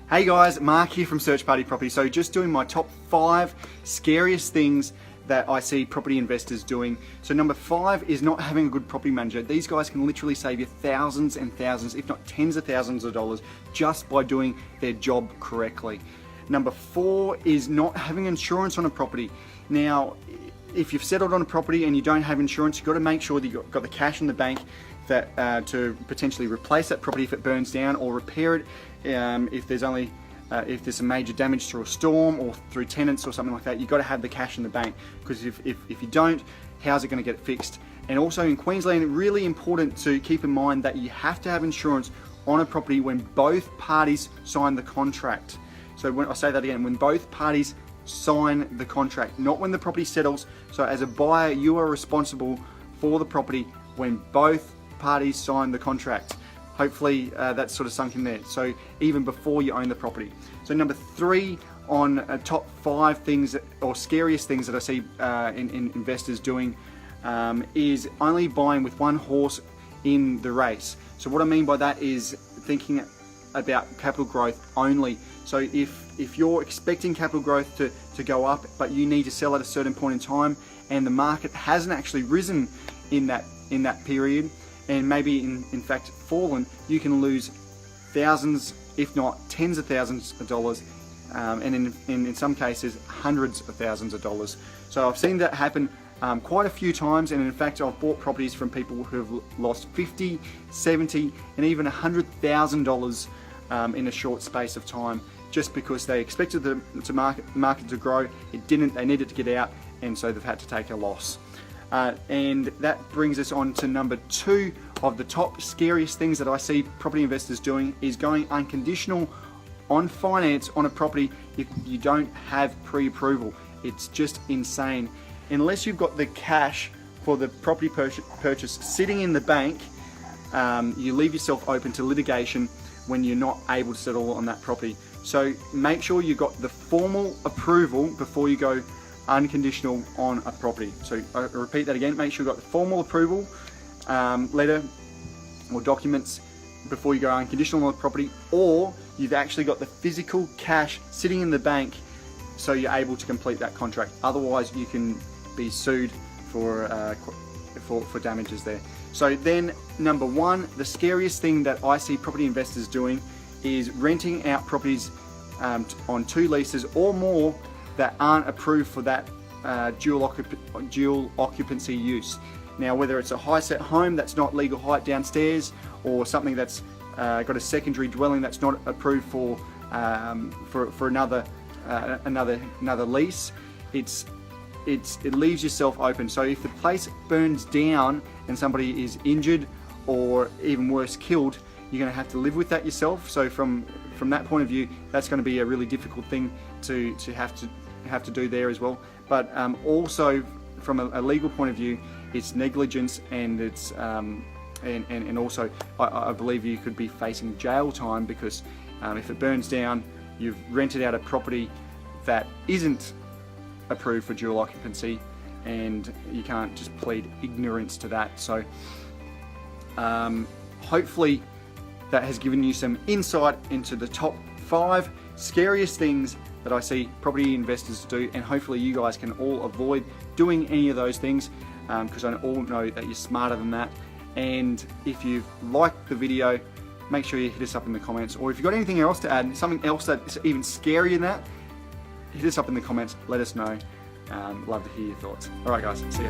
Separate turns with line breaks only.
Hey guys, Mark here from Search Party Property. So just doing my top 5 scariest things that I see property investors doing. So number 5 is not having a good property manager. These guys can literally save you thousands and thousands, if not tens of thousands of dollars just by doing their job correctly. Number 4 is not having insurance on a property. Now, if you've settled on a property and you don't have insurance, you've got to make sure that you've got the cash in the bank that to potentially replace that property if it burns down, or repair it if there's some major damage through a storm or through tenants or something like that. You've got to have the cash in the bank, because if you don't, how's it going to get it fixed? And also in Queensland, really important to keep in mind that you have to have insurance on a property when both parties sign the contract. So when I say that again, when both parties sign the contract, not when the property settles. So as a buyer, you are responsible for the property when both parties sign the contract. Hopefully that's sort of sunk in there. So even before you own the property. So number 3 on top 5 things or scariest things that I see in investors doing is only buying with one horse in the race. So what I mean by that is thinking about capital growth only. So if you're expecting capital growth to go up, but you need to sell at a certain point in time, and the market hasn't actually risen in that period, and maybe in fact fallen, you can lose thousands, if not tens of thousands of dollars, and in some cases hundreds of thousands of dollars. So I've seen that happen quite a few times, and in fact I've bought properties from people who have lost $50, $70, and even $100,000 in a short space of time, just because they expected the market to grow. It didn't. They needed to get out, and so they've had to take a loss. And that brings us on to number 2 of the top scariest things that I see property investors doing, is going unconditional on finance on a property if you don't have pre-approval. It's just insane. Unless you've got the cash for the property purchase sitting in the bank, you leave yourself open to litigation when you're not able to settle on that property. So make sure you got the formal approval before you go unconditional on a property. So I repeat that again, make sure you've got the formal approval letter or documents before you go unconditional on a property, or you've actually got the physical cash sitting in the bank so you're able to complete that contract. Otherwise you can be sued for damages there. So then number 1, the scariest thing that I see property investors doing is renting out properties on 2 leases or more that aren't approved for that dual occupancy use. Now, whether it's a high set home that's not legal height downstairs, or something that's got a secondary dwelling that's not approved for another lease, it leaves yourself open. So if the place burns down and somebody is injured, or even worse, killed, you're going to have to live with that yourself. So from that point of view, that's going to be a really difficult thing to have to do there as well. But also from a legal point of view, it's negligence, and it's and also I believe you could be facing jail time, because if it burns down, you've rented out a property that isn't approved for dual occupancy, and you can't just plead ignorance to that. So hopefully that has given you some insight into the top 5 scariest things that I see property investors do, and hopefully you guys can all avoid doing any of those things, because I all know that you're smarter than that. And if you've liked the video, make sure you hit us up in the comments, or if you've got anything else to add, something else that's even scarier than that, hit us up in the comments, let us know. Love to hear your thoughts. Alright guys, see ya.